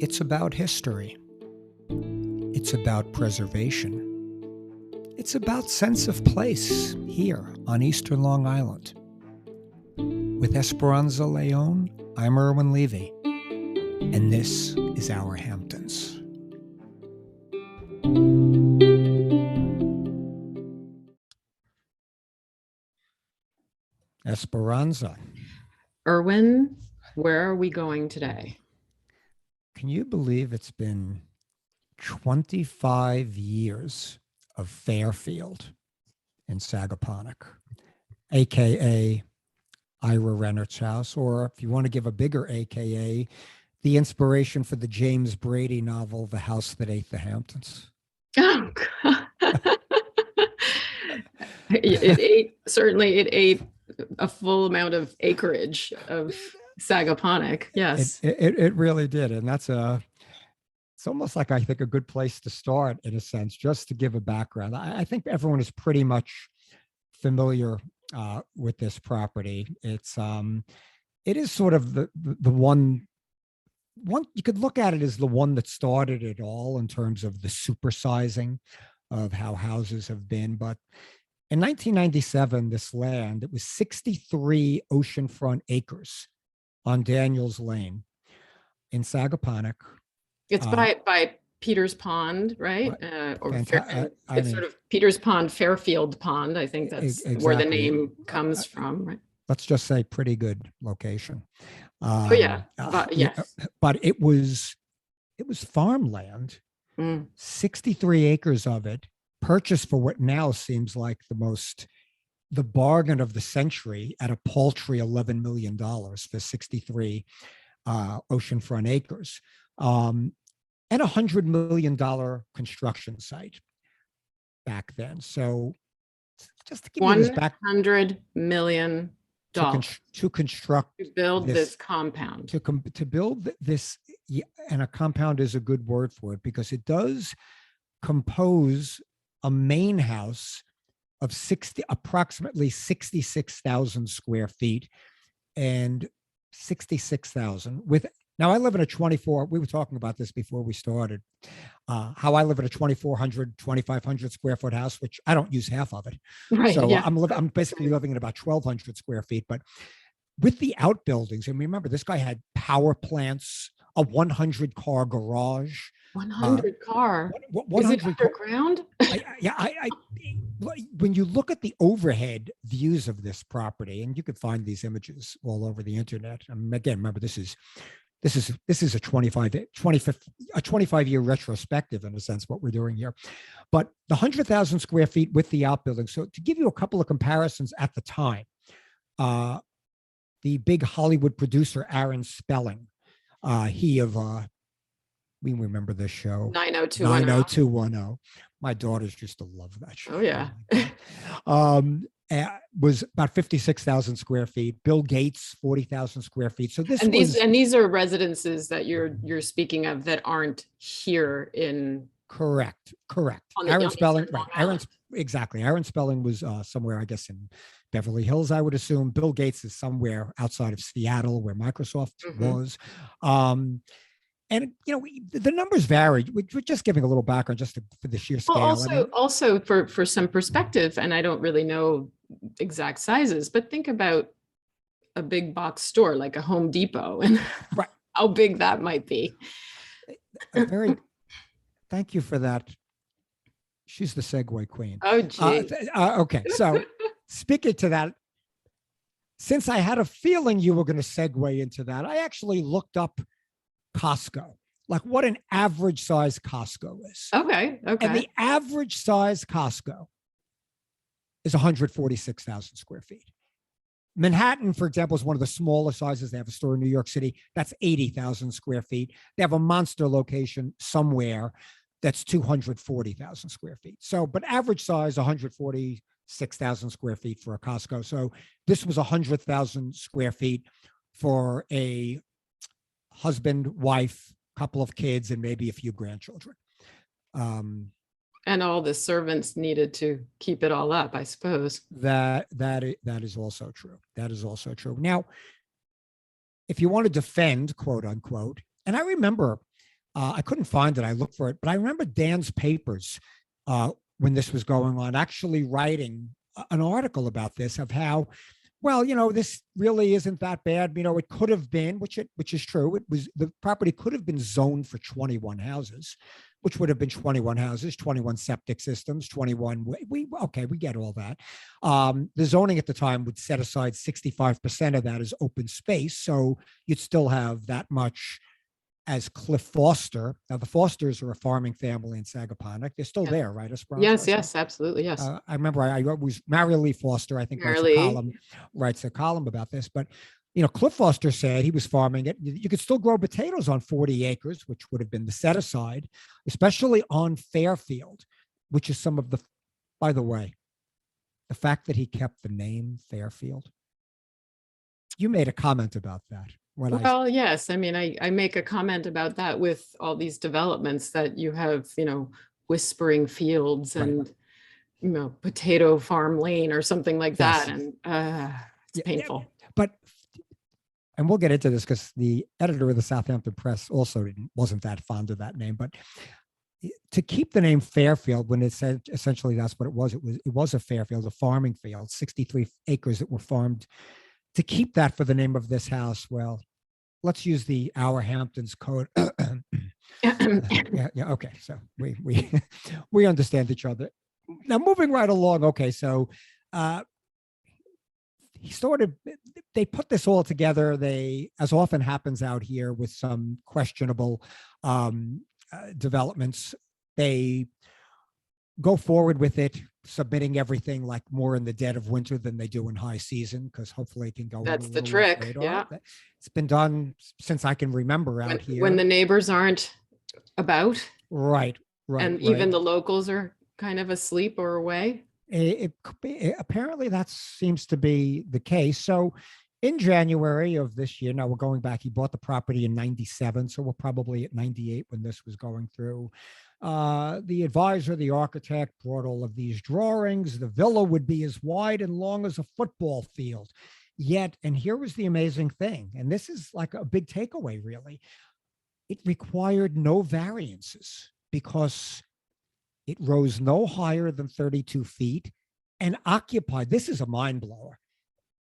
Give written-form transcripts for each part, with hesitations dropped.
It's about history. It's about preservation. It's about sense of place here on Eastern Long Island. With Esperanza Leon, I'm Irwin Levy, and this is Our Hamptons. Esperanza. Irwin, where are we going today? Can you believe it's been 25 years of Fairfield in Sagaponack, aka Ira Rennert's house, or if you want to give a bigger aka, the inspiration for the James Brady novel, The House That Ate the Hamptons. Oh, God. It ate a full amount of acreage of Sagaponack. Yes. It really did. And it's almost like, I think, a good place to start in a sense, just to give a background. I think everyone is pretty much familiar with this property. It is sort of the one you could look at it as the one that started it all in terms of the supersizing of how houses have been. But in 1997, this land, it was 63 oceanfront acres on Daniels Lane in Sagaponack. It's by Peter's Pond, right? It's sort of Peter's Pond, Fairfield Pond. I think that's exactly where the name comes from, right? Let's just say pretty good location. Yes. But it was farmland, 63 acres of it, purchased for what now seems like the bargain of the century at a paltry $11 million for 63 oceanfront acres, and $100 million construction site back then. So just to give you this back, $100 million to construct, to build this compound, to build this, and a compound is a good word for it, because it does compose a main house of approximately 66,000 square feet, and 66,000 with. Now I live in a 24. We were talking about this before we started. How I live in a 2,400, 2,500 square foot house, which I don't use half of it. Right. So yeah. I'm basically living in about 1,200 square feet. But with the outbuildings, and remember, this guy had power plants, a 100-car garage. 100 car. 100 Is it underground? When you look at the overhead views of this property, and you could find these images all over the internet. Again, remember, this is a 25-year retrospective, in a sense, what we're doing here. But the 100,000 square feet with the outbuilding. So to give you a couple of comparisons at the time, the big Hollywood producer, Aaron Spelling, we remember this show, 90210. My daughters used to love that show. Oh yeah. Was about 56,000 square feet. Bill Gates, 40,000 square feet. So these are residences that you're speaking of that aren't here in. Correct. Aaron Spelling, right? Exactly. Aaron Spelling was somewhere, I guess, in Beverly Hills, I would assume. Bill Gates is somewhere outside of Seattle, where Microsoft was. And the numbers vary. We're just giving a little background just for the sheer scale. Also for some perspective, and I don't really know exact sizes, but think about a big box store like a Home Depot and right. How big that might be. Thank you for that. She's the segue queen. Oh, gee. Okay, so speaking to that, since I had a feeling you were going to segue into that, I actually looked up Costco, like what an average size Costco is. Okay. And the average size Costco is 146,000 square feet. Manhattan, for example, is one of the smaller sizes. They have a store in New York City. That's 80,000 square feet. They have a monster location somewhere that's 240,000 square feet. So, but average size, 146,000 square feet for a Costco. So this was 100,000 square feet for a husband, wife, couple of kids, and maybe a few grandchildren. And all the servants needed to keep it all up, I suppose. That is also true. That is also true. Now, if you want to defend, quote unquote, and I remember I couldn't find it. I looked for it, but I remember Dan's papers when this was going on, actually writing an article about this, of how, well, this really isn't that bad. It could have been, which is true. The property could have been zoned for 21 houses, which would have been 21 houses, 21 septic systems, 21. We get all that. The zoning at the time would set aside 65% of that as open space. So you'd still have that much as Cliff Foster. Now, the Fosters are a farming family in Sagaponack. They're still there, right, Esperanza? Yes, absolutely, yes. I remember I was Mary Lee Foster, I think, writes a column about this. But, Cliff Foster said he was farming it. You could still grow potatoes on 40 acres, which would have been the set aside, especially on Fairfield, which is some of the, by the way, the fact that he kept the name Fairfield. You made a comment about that. Yes. I mean, I make a comment about that with all these developments that you have, whispering fields and, potato farm lane or something like that. And it's painful. And we'll get into this because the editor of the Southampton Press also wasn't that fond of that name. But to keep the name Fairfield, when it said essentially that's what it was a Fairfield, a farming field, 63 acres that were farmed. To keep that for the name of this house, well, let's use the Our Hamptons code. Okay, so we understand each other. Now, moving right along. Okay, so they put this all together. They, as often happens out here with some questionable developments, they go forward with it, submitting everything like more in the dead of winter than they do in high season, because hopefully it can go. That's the trick. Yeah, it's been done since I can remember out here. When the neighbors aren't about. Right. And even the locals are kind of asleep or away. Apparently that seems to be the case. So in January of this year, now we're going back, he bought the property in 97. So we're probably at 98 when this was going through. The advisor, the architect, brought all of these drawings. The villa would be as wide and long as a football field. Yet, and here was the amazing thing, and this is like a big takeaway, really, it required no variances because it rose no higher than 32 feet and occupied, this is a mind blower,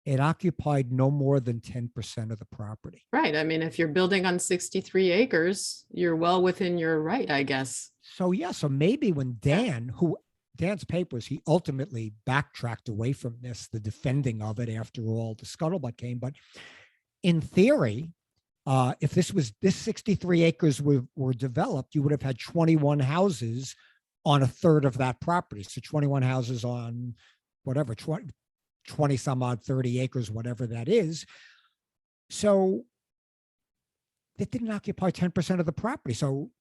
it occupied no more than 10% of the property. Right. I mean, if you're building on 63 acres, you're well within your right, I guess. So maybe when Dan's papers, he ultimately backtracked away from this, the defending of it after all the scuttlebutt came. But in theory, if this 63 acres were developed, you would have had 21 houses on a third of that property. So 21 houses on whatever, 20 some odd 30 acres, whatever that is. So it didn't occupy 10% of the property. So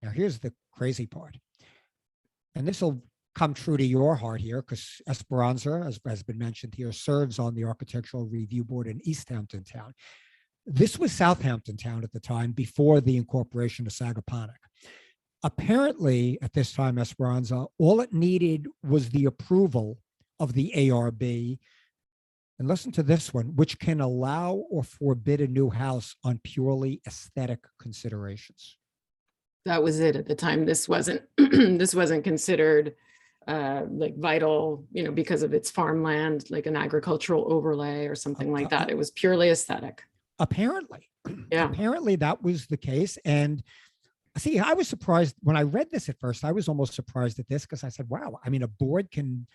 now here's the crazy part. And this will come true to your heart here, because Esperanza, as has been mentioned here, serves on the Architectural Review Board in East Hampton Town. This was Southampton Town at the time, before the incorporation of Sagaponack. Apparently, at this time, Esperanza, all it needed was the approval of the ARB. And listen to this one, which can allow or forbid a new house on purely aesthetic considerations. That was it at the time. This wasn't this wasn't considered like vital, because of its farmland, like an agricultural overlay or something like that. It was purely aesthetic. Apparently. Yeah. Apparently that was the case. And see, I was surprised when I read this at first. I was almost surprised at this, because I said, wow, I mean, a board can,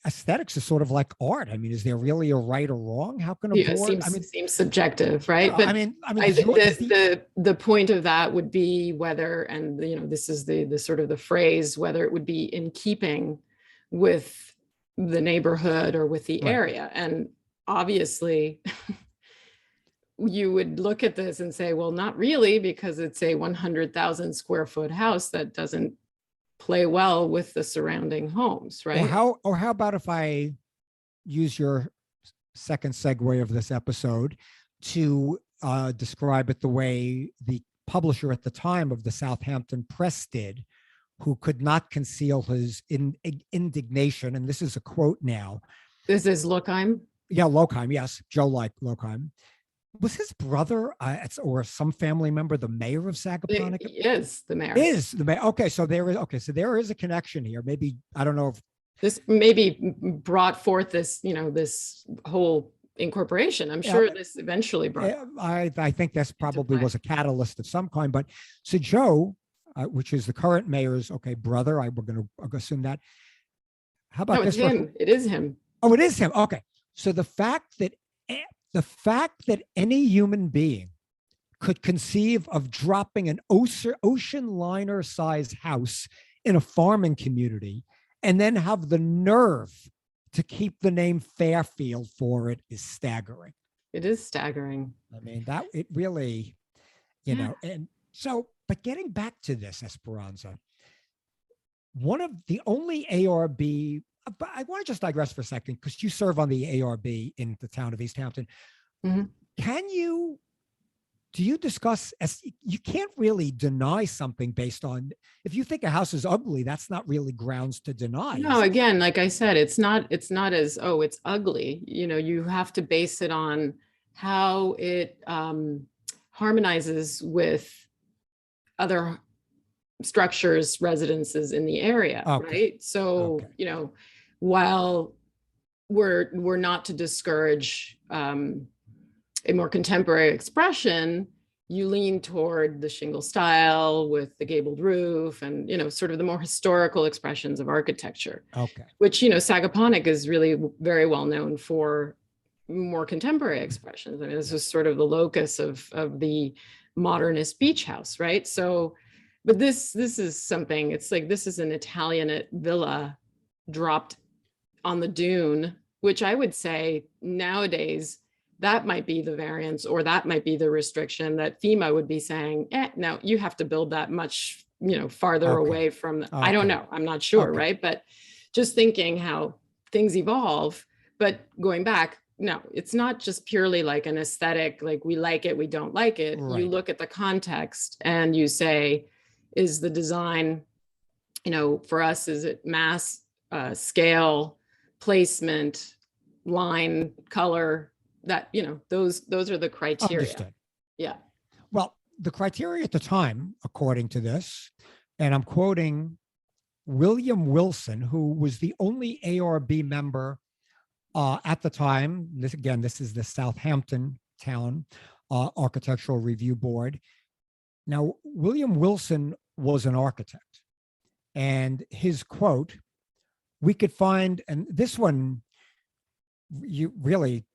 aesthetics is sort of like art. I mean, is there really a right or wrong? How can a board? It seems subjective, right? But the point of that would be whether, and this is the sort of the phrase, whether it would be in keeping with the neighborhood or with the area. And obviously, you would look at this and say, well, not really, because it's a 100,000 square foot house that doesn't play well with the surrounding homes, right? Or how about if I use your second segue of this episode to describe it the way the publisher at the time of the Southampton Press did, who could not conceal his indignation. And this is a quote now. This is Lockheim? Yeah, Lockheim. Yes, Joe Lockheim. was his brother or some family member the mayor of Sagaponack? He is the mayor. Is the mayor? Okay, so there is a connection here. Maybe, I don't know if this maybe brought forth this, this whole incorporation. I'm sure this eventually brought. I think this probably was a catalyst of some kind. But so Joe, which is the current mayor's brother, we're going to assume that. How about this? It's him. It is him. Oh, it is him. Okay, so the fact that any human being could conceive of dropping an ocean liner sized house in a farming community and then have the nerve to keep the name Fairfield for it is staggering. It is staggering. I mean, it really, and so, but getting back to this, Esperanza, one of the only ARB, but I want to just digress for a second because you serve on the ARB in the town of East Hampton. Mm-hmm. Do you discuss, you can't really deny something based on, if you think a house is ugly, that's not really grounds to deny. No, again, like I said, it's not as, it's ugly. You have to base it on how it harmonizes with other structures, residences in the area, right? So, while we're not to discourage a more contemporary expression, you lean toward the shingle style with the gabled roof and, sort of the more historical expressions of architecture. Which, Sagaponack is really very well known for more contemporary expressions. I mean, this is sort of the locus of the modernist beach house, right? So, but this is something, it's like, this is an Italianate villa dropped on the dune, which I would say nowadays, that might be the variance, or that might be the restriction that FEMA would be saying, no, you have to build that much, farther away from, I don't know, I'm not sure, right? But just thinking how things evolve, but going back, no, it's not just purely like an aesthetic, like we like it, we don't like it. Right. You look at the context and you say, is the design, for us, is it mass, scale, placement, line, color, that, those are the criteria. Understood. Yeah. Well, the criteria at the time, according to this, and I'm quoting William Wilson, who was the only ARB member at the time. This is the Southampton Town Architectural Review Board. Now, William Wilson was an architect, and his quote, we could find, and this one, you really,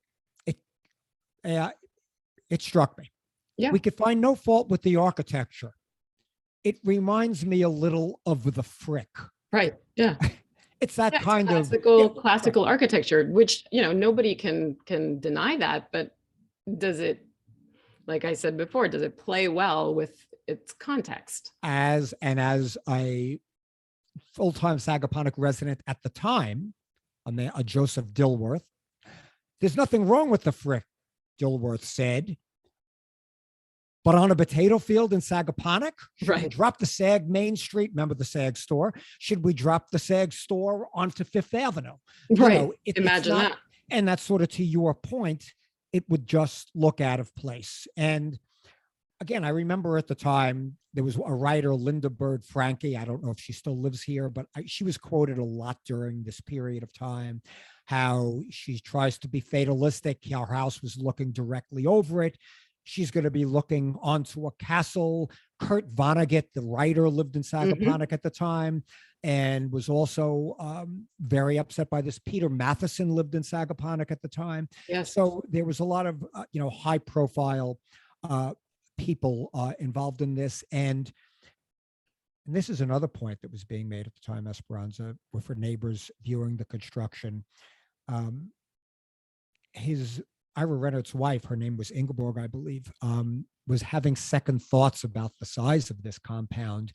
it struck me. Yeah. We could find no fault with the architecture. It reminds me a little of the Frick. Right. Yeah. It's that kind classical architecture, which, nobody can deny that, but does it, like I said before, does it play well with its context? As a full-time Sagaponack resident at the time, a Joseph Dilworth, there's nothing wrong with the Frick, Dilworth said, but on a potato field in Sagaponack, should we drop the SAG Main Street? Remember the SAG store? Should we drop the SAG store onto Fifth Avenue? Right. Imagine that. And that's sort of to your point, it would just look out of place. And again, I remember at the time, there was a writer, Linda Bird Franke. I don't know if she still lives here, but she was quoted a lot during this period of time, how she tries to be fatalistic. Our house was looking directly over it. She's going to be looking onto a castle. Kurt Vonnegut, the writer, lived in Sagaponack at the time and was also very upset by this. Peter Matheson lived in Sagaponack at the time. Yes. So there was a lot of, high profile people involved in this. And this is another point that was being made at the time, Esperanza, with her neighbors viewing the construction. Ira Rennert's wife, her name was Ingeborg, I believe, was having second thoughts about the size of this compound,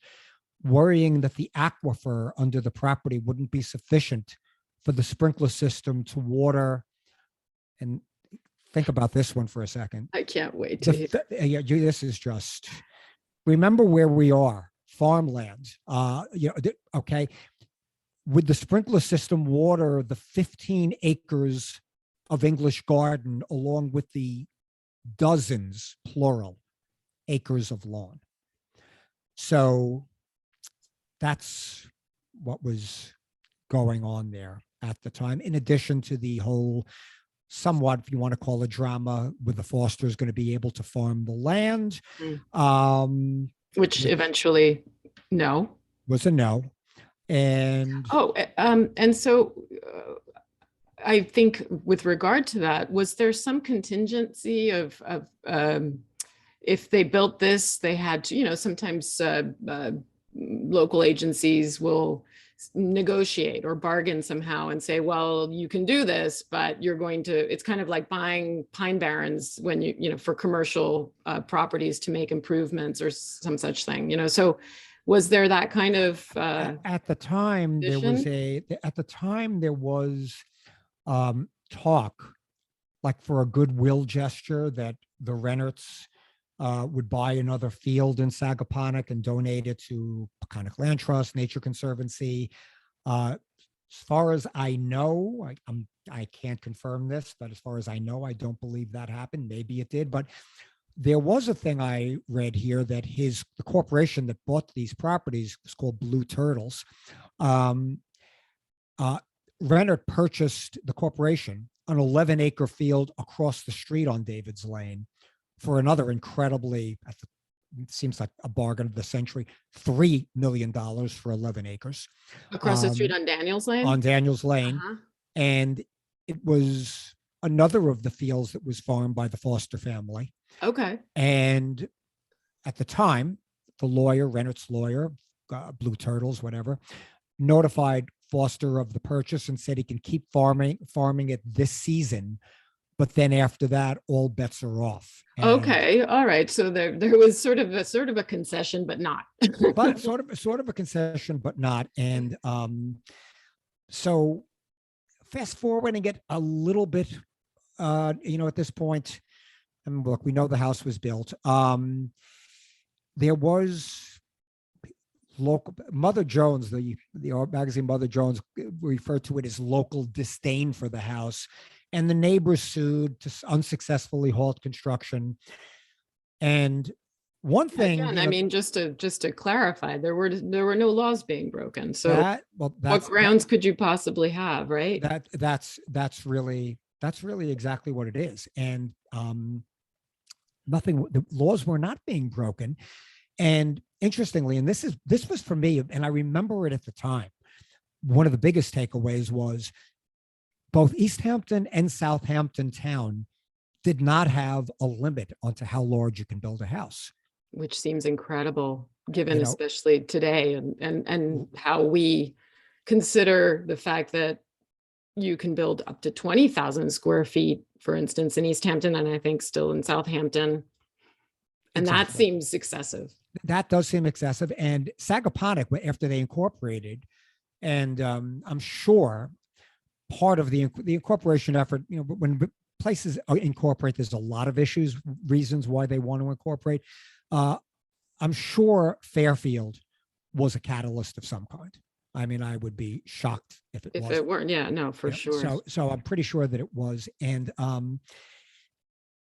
worrying that the aquifer under the property wouldn't be sufficient for the sprinkler system to water. And think about this one for a second. I can't wait to hear. This is just, remember where we are, farmland. Okay. Would the sprinkler system water the 15 acres of English garden along with the dozens, plural, acres of lawn. So that's what was going on there at the time, in addition to the whole, somewhat, if you want to call it, drama with the Fosters going to be able to farm the land. Which eventually, no. Was a no. And and so I think with regard to that, was there some contingency of if they built this, they had to, sometimes local agencies will negotiate or bargain somehow and say, well, you can do this, but you're going to, it's kind of like buying pine barrens when for commercial properties to make improvements or some such thing, so was there that kind of at the time there was talk, like, for a goodwill gesture, that the Rennerts would buy another field in Sagaponack and donate it to Peconic Land Trust, Nature Conservancy. As far as I know, I can't confirm this, but as far as I know, I don't believe that happened. Maybe it did, but there was a thing I read here that the corporation that bought these properties was called Blue Turtles. Rennert purchased the corporation an 11-acre field across the street on David's Lane for another incredibly, it seems like a bargain of the century, $3 million for 11 acres. Across the street on Daniels Lane? On Daniels Lane. And it was another of the fields that was farmed by the Foster family. Okay. And at the time, the lawyer, Rennert's lawyer, Blue Turtles, whatever, notified Foster of the purchase and said he can keep farming it this season, but then after that, all bets are off. And okay, all right. So there was sort of a concession, but not. but sort of a concession, but not. And so fast forward and get a little bit, at this point. And look, we know the house was built. There was local Mother Jones, the art magazine Mother Jones referred to it as local disdain for the house, and the neighbors sued to unsuccessfly halt construction. And one thing, again, I mean, just to clarify, there were no laws being broken. So what grounds could you possibly have, right? That's really exactly what it is. And the laws were not being broken. And interestingly, and this was for me, and I remember it at the time, one of the biggest takeaways was both East Hampton and Southampton town did not have a limit onto how large you can build a house. Which seems incredible, given especially today and how we consider the fact that you can build up to 20,000 square feet, for instance, in East Hampton, and I think still in Southampton. And that seems excessive. That does seem excessive. And Sagaponack, after they incorporated, and I'm sure part of the incorporation effort, when places incorporate, there's a lot of reasons why they want to incorporate. I'm sure Fairfield was a catalyst of some kind. I mean, I would be shocked if it weren't. Yeah, no, for sure. So I'm pretty sure that it was. And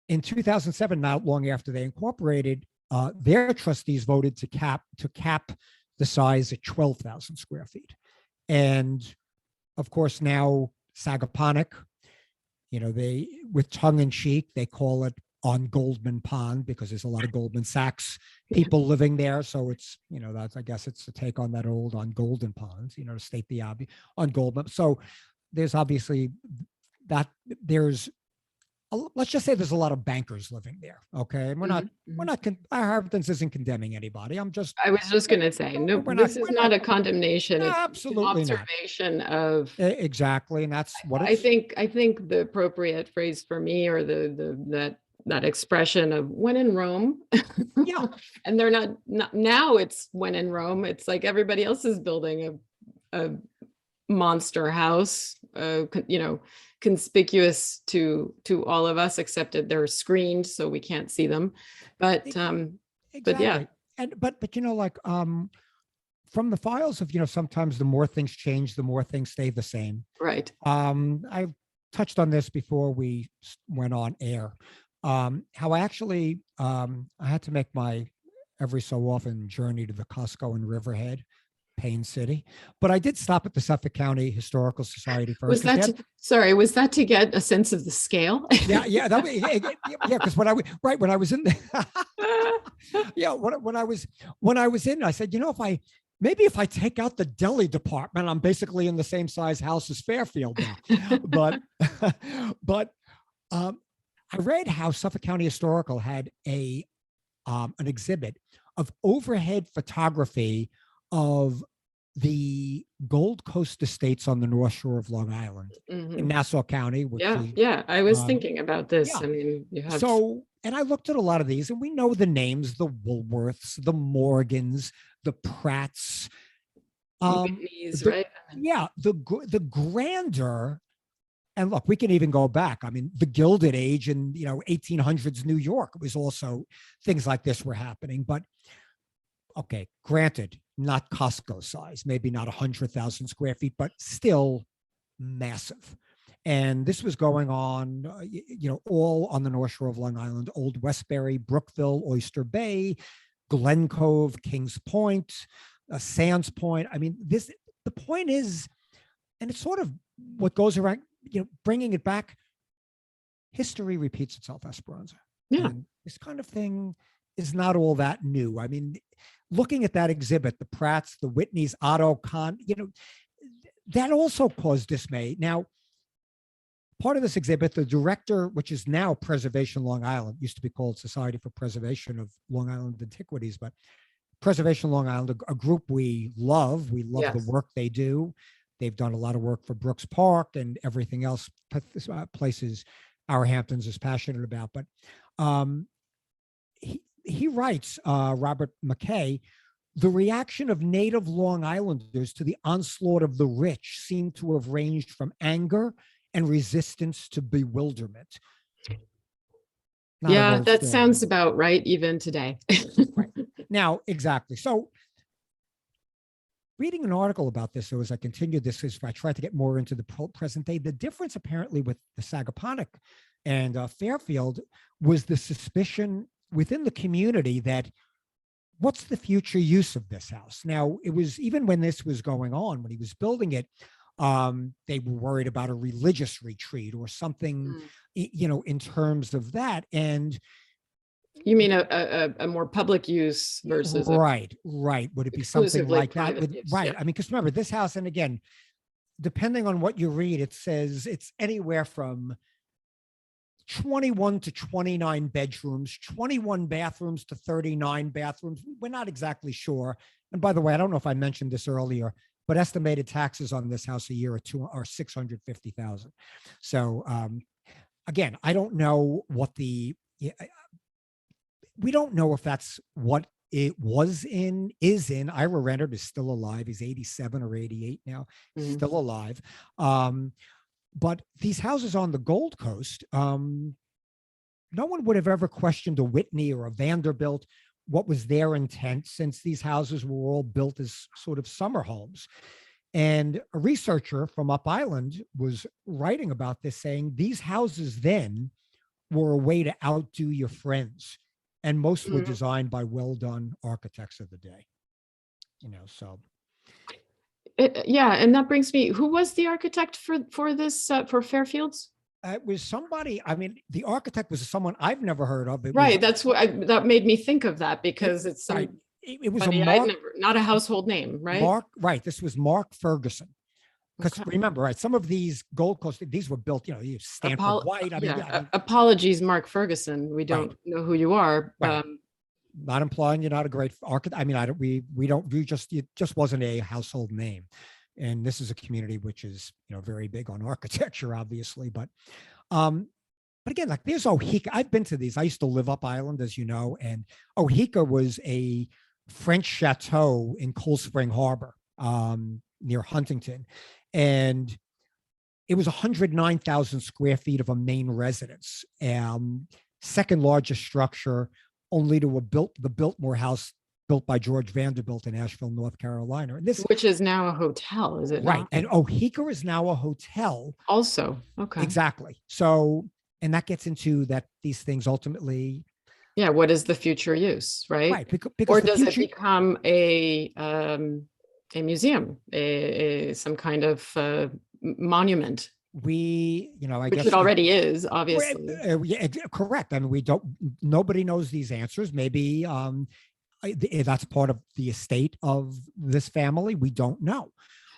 in 2007, not long after they incorporated, their trustees voted to cap the size at 12,000 square feet. And of course, now Sagaponack, they, with tongue in cheek, they call it on Goldman Pond because there's a lot of Goldman Sachs people living there. So it's, I guess it's a take on that old on Golden Ponds, to state the obvious on Goldman. So there's obviously let's just say there's a lot of bankers living there. Okay. And Harpton's isn't condemning anybody. I was just going to say, no, this is not a condemnation. No, absolutely it's an observation of exactly. And that's what I think the appropriate phrase for me, or that expression of when in Rome. Yeah. And they're not now it's when in Rome. It's like everybody else is building a monster house, conspicuous to all of us, except that they're screened so we can't see them. But exactly. But yeah. And but from the files of, sometimes the more things change, the more things stay the same. Right. I touched on this before we went on air. how I actually, I had to make my every so often journey to the Costco in Riverhead, Payne City, but I did stop at the Suffolk County Historical Society first. Was that to get a sense of the scale? Yeah, because when I was in the, yeah, when I was in, I said, maybe if I take out the deli department, I'm basically in the same size house as Fairfield now. but I read how Suffolk County Historical had an exhibit of overhead photography of the Gold Coast estates on the North Shore of Long Island in Nassau County. Which I was thinking about this. Yeah. I mean, you have and I looked at a lot of these, and we know the names: the Woolworths, the Morgans, the Pratts, Whitney's, right? Yeah, the grandeur. And look, we can even go back. I mean, the Gilded Age in 1800s New York, it was also things like this were happening. But okay, granted, not Costco size, maybe not 100,000 square feet, but still massive. And this was going on, all on the North Shore of Long Island: Old Westbury, Brookville, Oyster Bay, Glen Cove, Kings Point, Sands Point. I mean, the point is, and it's sort of what goes around, bringing it back. History repeats itself, Esperanza. Yeah. And this kind of thing is not all that new. I mean, looking at that exhibit, the Pratts, the Whitneys, Otto Kahn, that also caused dismay. Now, part of this exhibit, the director, which is now Preservation Long Island, used to be called Society for Preservation of Long Island Antiquities, but Preservation Long Island, a group we love. We love the work they do. They've done a lot of work for Brooks Park and everything else, places our Hamptons is passionate about. But he writes, Robert McKay, the reaction of native Long Islanders to the onslaught of the rich seemed to have ranged from anger and resistance to bewilderment. That sounds about right, even today. Right. Now, exactly. So reading an article about this, so as I continued this, as I tried to get more into the present day, the difference apparently with the Sagaponack and Fairfield was the suspicion within the community that what's the future use of this house? Now, it was, even when this was going on, when he was building it, they were worried about a religious retreat or something, in terms of that. And you mean a more public use versus right. Would it be something like that? Right. Yeah. I mean, because remember this house, and again, depending on what you read, it says it's anywhere from 21 to 29 bedrooms, 21 bathrooms to 39 bathrooms. We're not exactly sure. And by the way, I don't know if I mentioned this earlier, but estimated taxes on this house a year are $650,000. So again, I don't know what we don't know if that's what it is in. Ira Rennert is still alive. He's 87 or 88 now, still alive. But these houses on the Gold Coast, no one would have ever questioned a Whitney or a Vanderbilt, what was their intent, since these houses were all built as sort of summer homes. And a researcher from Up Island was writing about this, saying these houses then were a way to outdo your friends. And most were designed by well-done architects of the day, so. And that brings me, who was the architect for this, for Fairfields? It was somebody, I mean, the architect was someone I've never heard of. That's what that made me think of that, because it's it was not a household name, right? This was Mark Ferguson. Because remember, right, some of these Gold Coast, these were built, Stanford White. Apologies, Mark Ferguson. We don't know who you are. Right. Not implying you're not a great architect. I mean, it just wasn't a household name. And this is a community which is, very big on architecture, obviously. But again, like there's Oheka. I've been to these. I used to live up island, as you know, and Oheka was a French chateau in Cold Spring Harbor, near Huntington. And it was 109,000 square feet of a main residence, second largest structure, only to the Biltmore House built by George Vanderbilt in Asheville, North Carolina. And which is now a hotel, is it? Right. Not? And Oheka is now a hotel. Also. Okay. Exactly. So, And that gets into that these things ultimately. Yeah. What is the future use, right? Right. Because or does it become a museum, some kind of monument? I which guess it already is, obviously. Yeah, correct. I mean, nobody knows these answers. Maybe that's part of the estate of this family. We don't know.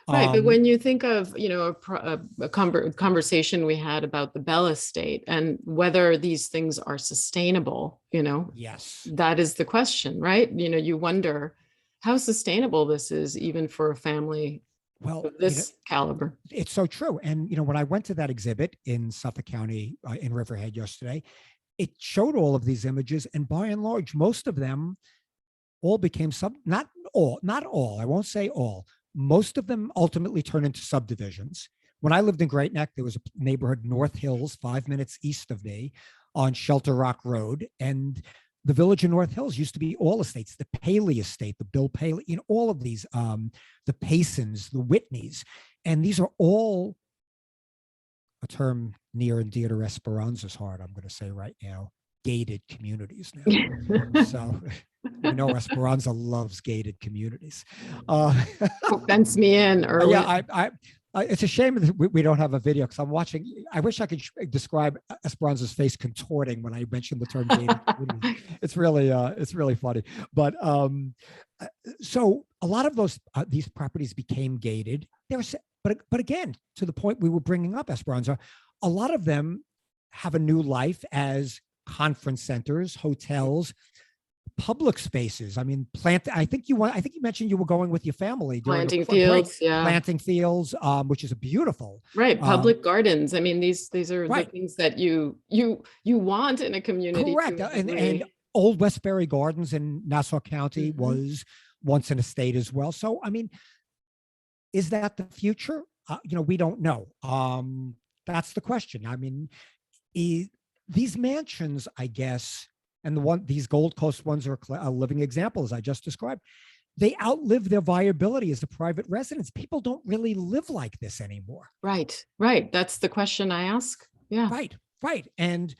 Right, but when you think of, a conversation we had about the Bell estate and whether these things are sustainable, yes, that is the question, right? You wonder how sustainable this is, even for a family of this caliber. It's so true. And, when I went to that exhibit in Suffolk County in Riverhead yesterday, it showed all of these images. And by and large, most of them all became not all, I won't say all. Most of them ultimately turned into subdivisions. When I lived in Great Neck, there was a neighborhood, North Hills, 5 minutes east of me on Shelter Rock Road. And the village in North Hills used to be all estates, the Paley estate, the Bill Paley, all of these, the Paysons, the Whitneys. And these are all a term near and dear to Esperanza's heart, I'm going to say right now, gated communities now. So Esperanza loves gated communities. Fence me in, or yeah, it's a shame that we don't have a video, because I'm watching. I wish I could describe Esperanza's face contorting when I mentioned the term gated communities. It's really funny. But so a lot of these properties became gated. But again, to the point we were bringing up, Esperanza, a lot of them have a new life as conference centers, hotels, public spaces. I mean, I think you mentioned you were going with your family planting fields, planting fields, which is a beautiful, right, public gardens. I mean, these are the things that you want in a community. Correct. And Old Westbury Gardens in Nassau County was once an estate as well. So, I mean, is that the future? We don't know. That's the question. I mean, these mansions, I guess, and these Gold Coast ones are a living example, as I just described. They outlive their viability as a private residence. People don't really live like this anymore. Right. That's the question I ask. Yeah. Right. And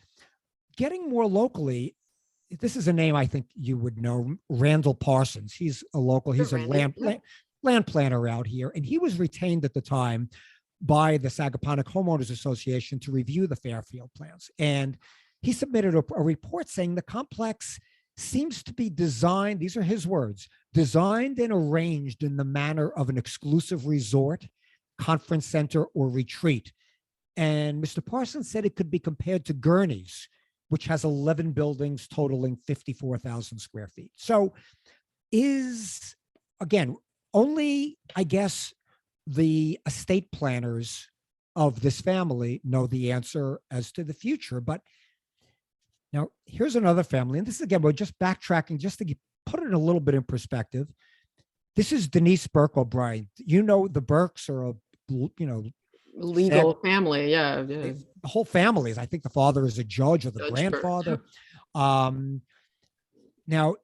getting more locally, this is a name I think you would know, Randall Parsons. He's a local. He's a land planner out here, and he was retained at the time by the Sagaponack Homeowners Association to review the Fairfield plans. And he submitted a report saying the complex seems to be designed, these are his words, designed and arranged in the manner of an exclusive resort, conference center, or retreat. And Mr. Parsons said it could be compared to Gurney's, which has 11 buildings totaling 54,000 square feet. So again, only, I guess, the estate planners of this family know the answer as to the future. But now here's another family. And this is, again, we're just backtracking just to put it a little bit in perspective. This is Denise Burke O'Brien. The Burkes are legal family. Yeah. The whole family is, I think the father is a judge, or the grandfather. Now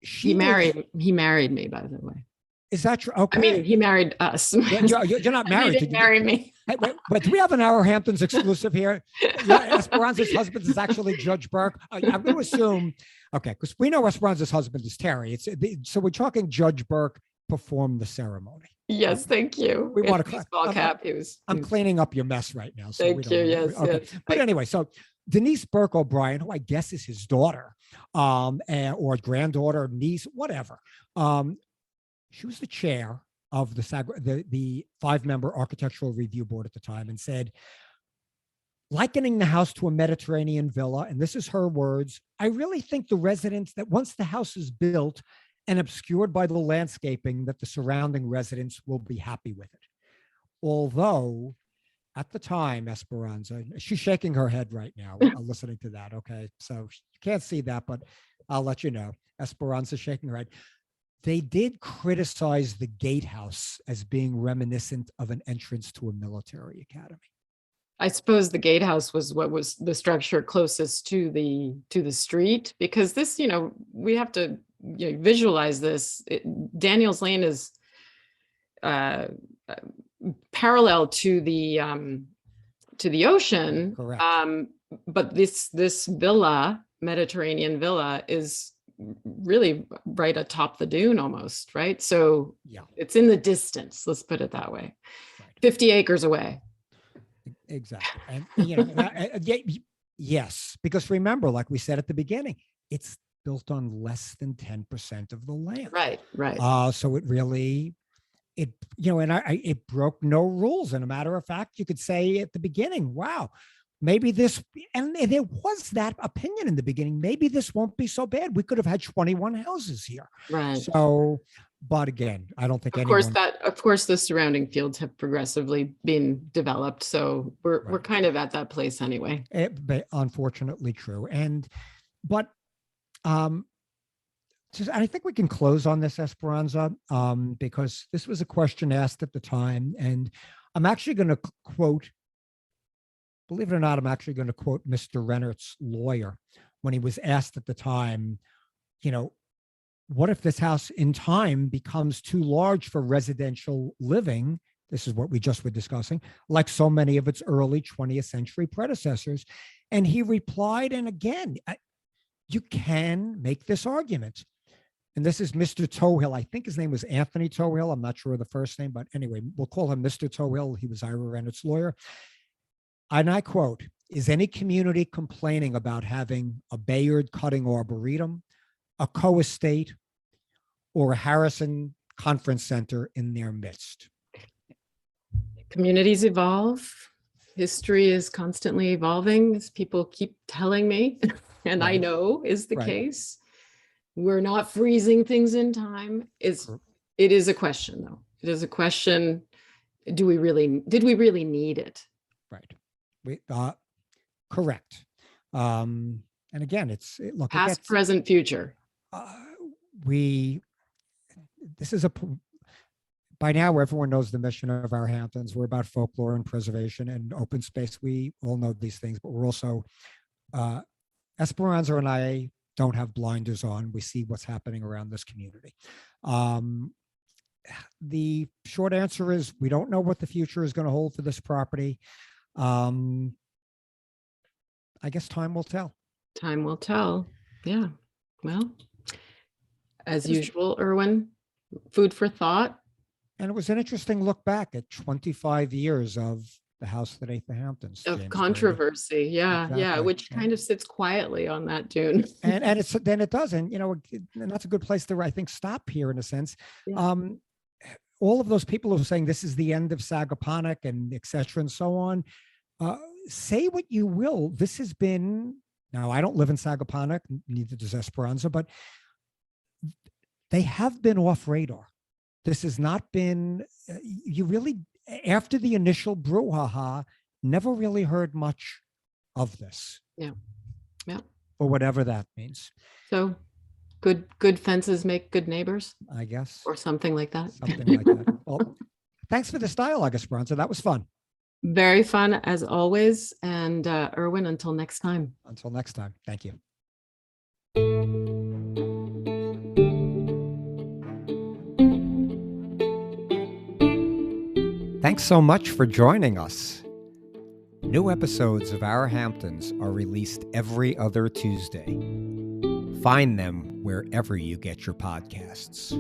he married me, by the way. Is that true? Okay. I mean, he married us. You're not married. He didn't marry me. But do we have an Our Hamptons exclusive here? Esperanza's husband is actually Judge Burke. I'm going to assume, okay, because we know Esperanza's husband is Terry. So we're talking Judge Burke performed the ceremony. Yes, thank you. We want to baseball cap. I'm cleaning up your mess right now. So thank you. Yes. Okay. Yes. But anyway, so Denise Burke O'Brien, who I guess is his daughter, or granddaughter, niece, whatever. She was the chair of the 5-member architectural review board at the time, and said, likening the house to a Mediterranean villa, and this is her words, I really think the residents that once the house is built and obscured by the landscaping, that the surrounding residents will be happy with it. Although at the time, Esperanza, she's shaking her head right now, listening to that. Okay. So you can't see that, but I'll let you know. Esperanza shaking her head. They did criticize the gatehouse as being reminiscent of an entrance to a military academy. I suppose the gatehouse was what was the structure closest to the street, because this, we have to visualize this. Daniels Lane is parallel to the to the ocean. Correct. But this villa, Mediterranean villa, is really right atop the dune almost, right? So it's in the distance, let's put it that way. Right. 50 acres away. Exactly. And yes, because remember, like we said at the beginning, it's built on less than 10% of the land. Right. So it really, it broke no rules. And a matter of fact, you could say at the beginning, wow, maybe this, and there was that opinion in the beginning, maybe this won't be so bad. We could have had 21 houses here. Right. So, but again, I don't think of course the surrounding fields have progressively been developed. So we're kind of at that place anyway. Unfortunately true. But I think we can close on this, Esperanza, because this was a question asked at the time. And I'm actually going to quote, believe it or not, Mr. Rennert's lawyer when he was asked at the time, what if this house in time becomes too large for residential living? This is what we just were discussing, like so many of its early 20th century predecessors. And he replied, and again, you can make this argument. And this is Mr. Tohill. I think his name was Anthony Tohill. I'm not sure of the first name, but anyway, we'll call him Mr. Tohill. He was Ira Rennert's lawyer. And I quote, "Is any community complaining about having a Bayard cutting arboretum, a co-estate, or a Harrison Conference Center in their midst?" Communities evolve. History is constantly evolving, as people keep telling me, and I know is the case. We're not freezing things in time. It is a question, though. It is a question. Did we really need it? Right. Correct. And again, look, past, present, future. By now, everyone knows the mission of our Hamptons. We're about folklore and preservation and open space. We all know these things, but we're also, Esperanza and I don't have blinders on. We see what's happening around this community. The short answer is we don't know what the future is going to hold for this property. I guess time will tell. Time will tell. Yeah. Well, as usual, Irwin, food for thought. And it was an interesting look back at 25 years of the house that ate the Hamptons. Of controversy. Yeah. Exactly. Yeah. Which kind of sits quietly on that dune. and it does. And, and that's a good place to, I think, stop here in a sense. Yeah. All of those people who are saying this is the end of Sagaponack and et cetera and so on, say what you will. This has been, now I don't live in Sagaponack, neither does Esperanza, but they have been off radar. This has not been, you really, after the initial brouhaha, never really heard much of this. Yeah. Yeah. For whatever that means. So good fences make good neighbors, I guess. Or something like that. Something like that. Well, thanks for this dialogue, Esperanza. That was fun. Very fun as always. And Irwin, until next time. Until next time. Thank you. Thanks so much for joining us. New episodes of Our Hamptons are released every other Tuesday. Find them wherever you get your podcasts.